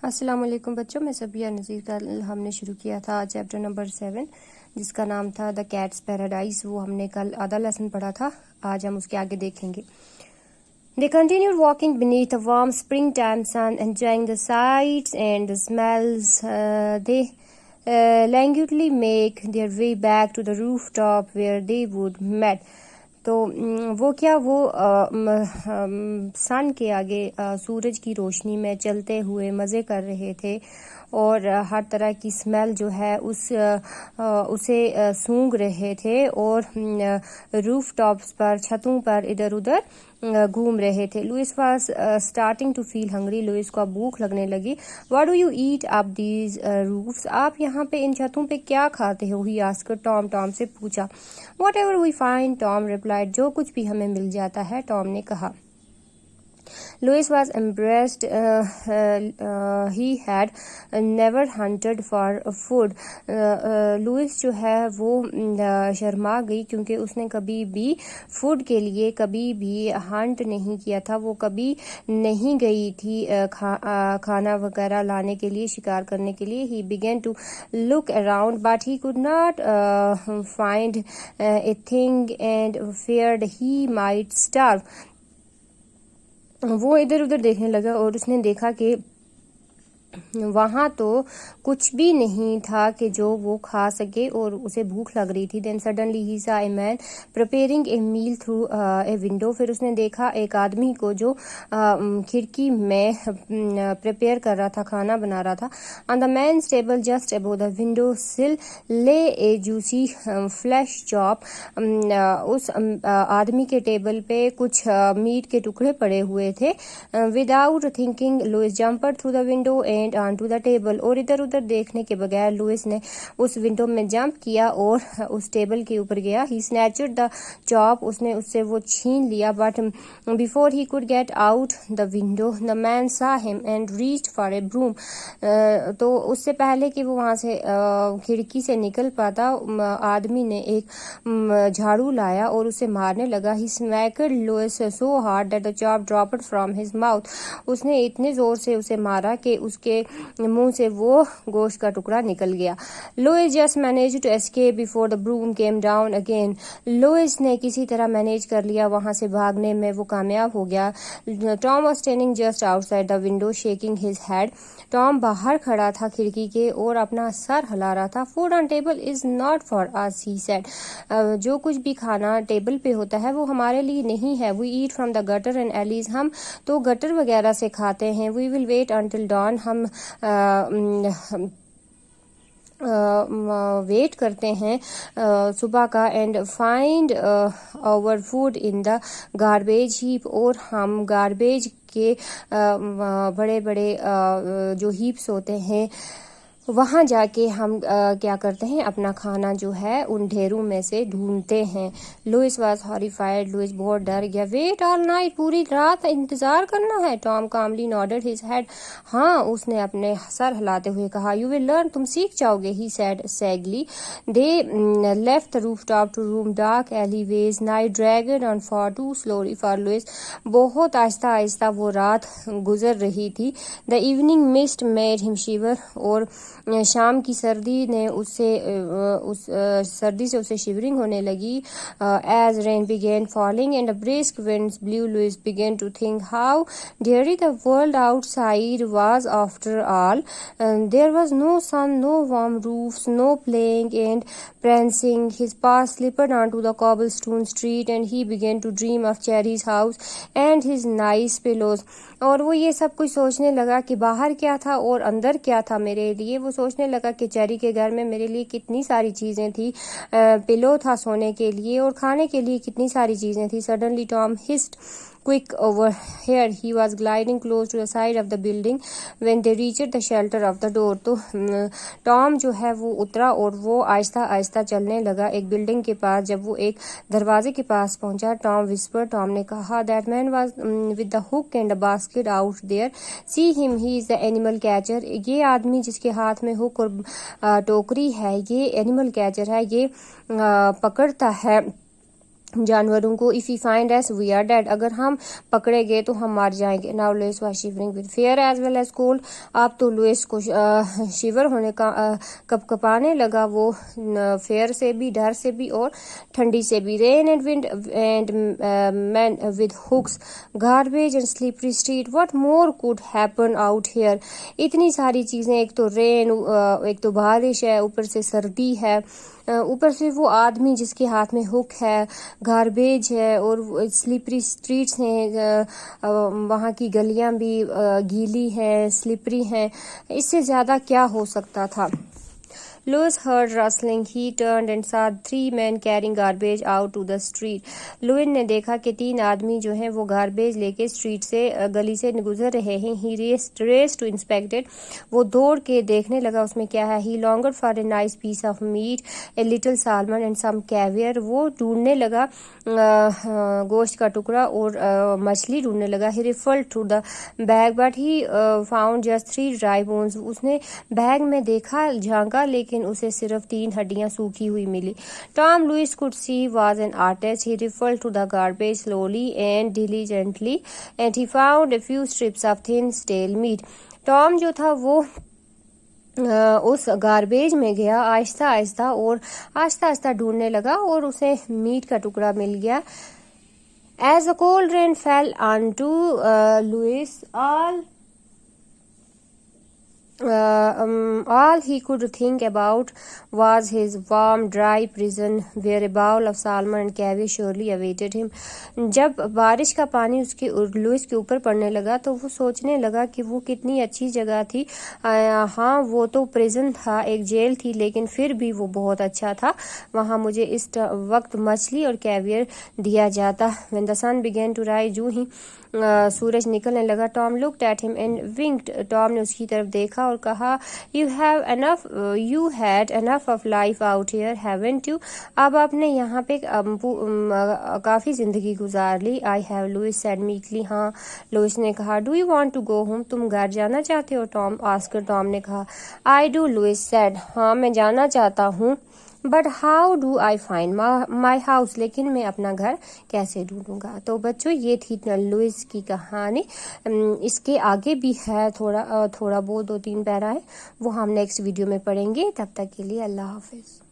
السلام علیکم بچوں، میں صبیہ نذیر. کل ہم نے شروع کیا تھا چیپٹر نمبر 7 جس کا نام تھا دا کیٹس پیراڈائز. وہ ہم نے کل آدھا لیسن پڑھا تھا. آج ہم اس کے آگے دیکھیں گے. They continued walking beneath a warm springtime sun, enjoying the sights and the smells. They languidly make their way back to the rooftop where they would met. تو وہ کیا وہ سن کے آگے سورج کی روشنی میں چلتے ہوئے مزے کر رہے تھے اور ہر طرح کی اسمیل جو ہے اسے سونگھ رہے تھے اور روف ٹاپس پر چھتوں پر ادھر ادھر گھوم رہے تھے. Louis was starting to feel hungry. Louis کو بھوک لگنے لگی. What do you eat up these roofs? آپ یہاں پہ ان چھتوں پہ کیا کھاتے ہو؟ ہی آسکر. ٹام سے پوچھا. Whatever we find, Tom replied. جو کچھ بھی ہمیں مل جاتا ہے، ٹام نے کہا. Louis was embarrassed. He had never hunted for food. Louis جو ہے وہ شرما گئی کیونکہ اس نے کبھی بھی فوڈ کے لیے کبھی بھی ہنٹ نہیں کیا تھا. وہ کبھی نہیں گئی تھی کھانا وغیرہ لانے کے لیے، شکار کرنے کے لیے. He began to look around but he could not find a thing and feared he might starve. وہ ادھر ادھر دیکھنے لگا اور اس نے دیکھا کہ وہاں تو کچھ بھی نہیں تھا کہ جو وہ کھا سکے اور اسے بھوک لگ رہی تھی. Then suddenly he saw a man preparing a meal through a window. پھر اس نے دیکھا ایک آدمی کو جو کھڑکی میں پریپیئر کر رہا تھا، کھانا بنا رہا تھا. On the man's table just above the window sill lay a juicy flesh chop. اس آدمی کے ٹیبل پہ کچھ میٹ کے ٹکڑے پڑے ہوئے تھے. Without thinking Louis jumped through the window and onto the table. اور ادھر ادھر دیکھنے کے بغیر لوئس نے اس ونڈو میں جمپ کیا اور اس ٹیبل کے اوپر گیا. He snatched the chop. اس نے اس سے وہ چھین لیا. But before he could get out the window the man saw him and reached for a broom. تو اس سے پہلے کہ وہ وہاں سے کھڑکی سے نکل پاتا، آدمی نے ایک جھاڑو لایا اور اسے مارنے لگا. He smacked Louis so hard that the chop dropped from his mouth. اس نے اتنے زور سے اسے مارا کہ اس کے منہ سے وہ گوشت کا ٹکڑا نکل گیا. Louis just managed to escape before the broom came down again. Louis نے کسی طرح مینیج کر لیا، وہاں سے بھاگنے میں وہ کامیاب ہو گیا. Tom was standing just outside the window shaking his head. Tom باہر کھڑا تھا کھڑکی کے اور اپنا سر ہلا رہا تھا. Food on table is not for us, he said. جو کچھ بھی کھانا ٹیبل پہ ہوتا ہے وہ ہمارے لیے نہیں ہے. We eat from the gutter and alleys. ہم تو گٹر وغیرہ سے کھاتے ہیں. We will wait until dawn. ہم ویٹ کرتے ہیں صبح کا. And find our food in the garbage heap. اور ہم گاربیج کے بڑے بڑے جو ہیپس ہوتے ہیں وہاں جا کے ہم کیا کرتے ہیں، اپنا کھانا جو ہے ان ڈھیروں میں سے ڈھونڈتے ہیں. Louis was ہاریفائڈ. لوئس بہت ڈر گیا. Wait all night. پوری رات انتظار کرنا ہے. Tom calmly nodded his head. ہاں، اس نے اپنے سر ہلاتے ہوئے کہا. You will learn. تم سیکھ جاؤ گے. He said sagely. They left the rooftop to roam dark alleyways. Night dragged on far too slowly for Louis. بہت آہستہ آہستہ وہ رات گزر رہی تھی. The evening mist made him shiver. اور شام کی سردی نے سردی سے اسے شیورنگ ہونے لگی. As rain began falling and a brisk wind blew, Louis began to think how dreary the world outside was after all. There was no sun, no warm roofs, no playing and prancing. His path slipped onto the cobblestone street and he began to dream of Cherry's house and his nice pillows. اور وہ یہ سب کچھ سوچنے لگا کہ باہر کیا تھا اور اندر کیا تھا میرے لیے. وہ سوچنے لگا کہ چیری کے گھر میں میرے لیے کتنی ساری چیزیں تھی. پلو تھا سونے کے لیے اور کھانے کے لیے کتنی ساری چیزیں تھی. Suddenly Tom hissed, quick over here. He was gliding close to the side of the building when they reached the shelter of the door. تو ٹام جو ہے وہ اترا اور وہ آہستہ آہستہ چلنے لگا ایک بلڈنگ کے پاس. جب وہ ایک دروازے کے پاس پہنچا، ٹام whispered. ٹام نے کہا, that man was with the hook and the basket out there. See him, he is the animal catcher. یہ آدمی جس کے ہاتھ میں ہک اور ٹوکری ہے، یہ اینیمل کیچر ہے، یہ پکڑتا ہے جانوروں کو. if we find us we are dead, اگر ہم پکڑے گئے تو ہم مار جائیں گے. now Louis was shivering with fear as well as cold. اب تو لوئس کو شیور ہونے کا کپ کپانے لگا, وہ فیئر سے بھی, ڈر سے بھی اور ٹھنڈی سے بھی. rain and wind and men with hooks, garbage and slippery street, what more could happen out here. اتنی ساری چیزیں, ایک تو رین, ایک تو بارش ہے, اوپر سے سردی ہے, اوپر سے وہ آدمی جس کے ہاتھ میں ہک ہے, گاربیج ہے اور سلپری اسٹریٹس ہیں, وہاں کی گلیاں بھی گیلی ہیں, سلپری ہیں. اس سے زیادہ کیا ہو سکتا تھا. Louis heard rustling. He turned and saw 3 men carrying garbage out to the street. Lion نے دیکھا کہ 3 آدمی جو ہیں وہ گاربیج لے کے اسٹریٹ سے, گلی سے گزر رہے ہیں. He raced to inspect it. وہ دوڑ کے دیکھنے لگا اس میں کیا ہے. He longed for a nice piece of meat, a little salmon and some caviar. وہ ڈھونڈنے لگا گوشت کا ٹکڑا اور مچھلی ڈھونڈنے لگا. He riffled through the bag but he found just 3 dry bones. اس نے بیگ میں دیکھا, جھانکا, لیکن اسے صرف 3 ہڈیاں سوکھی ہوئی ملی. Tom Louis could see was an artist. He riffled through the garbage slowly and diligently and he found a few strips of thin stale meat. Tom جو تھا وہ اس گاربیج میں گیا آہستہ آہستہ اور آہستہ آہستہ ڈھونڈنے لگا اور اسے میٹ کا ٹکڑا مل گیا. As the cold rain fell onto Louis, all he could think about was his warm, dry prison where a bowl of salmon and caviar surely awaited him. جب بارش کا پانی اس کے لوئس کے اوپر پڑنے لگا تو وہ سوچنے لگا کہ وہ کتنی اچھی جگہ تھی. ہاں وہ تو پریزن تھا, ایک جیل تھی, لیکن پھر بھی وہ بہت اچھا تھا. وہاں مجھے اس وقت مچھلی اور کیویئر دیا جاتا. When the sun began to rise, جو ہی سورج نکلنے لگا, Tom looked at him and winked. Tom نے اس کی طرف دیکھا اور کہا, you had enough of life out here, haven't you? اب آپ نے یہاں پہ کافی زندگی گزار لی. I have, Louis said meekly. ہاں, لوئس نے کہا. Do you want to go home? تم گھر جانا چاہتے ہو, ٹام نے کہا. I do, Louis said. ہاں میں جانا چاہتا ہوں. But how do I find my house? لیکن میں اپنا گھر کیسے ڈھونڈوں گا. تو بچوں یہ تھی لوئس کی کہانی. اس کے آگے بھی ہے تھوڑا بہت 2-3 پیرا ہے, وہ ہم نیکسٹ ویڈیو میں پڑھیں گے. تب تک کے لیے اللہ حافظ.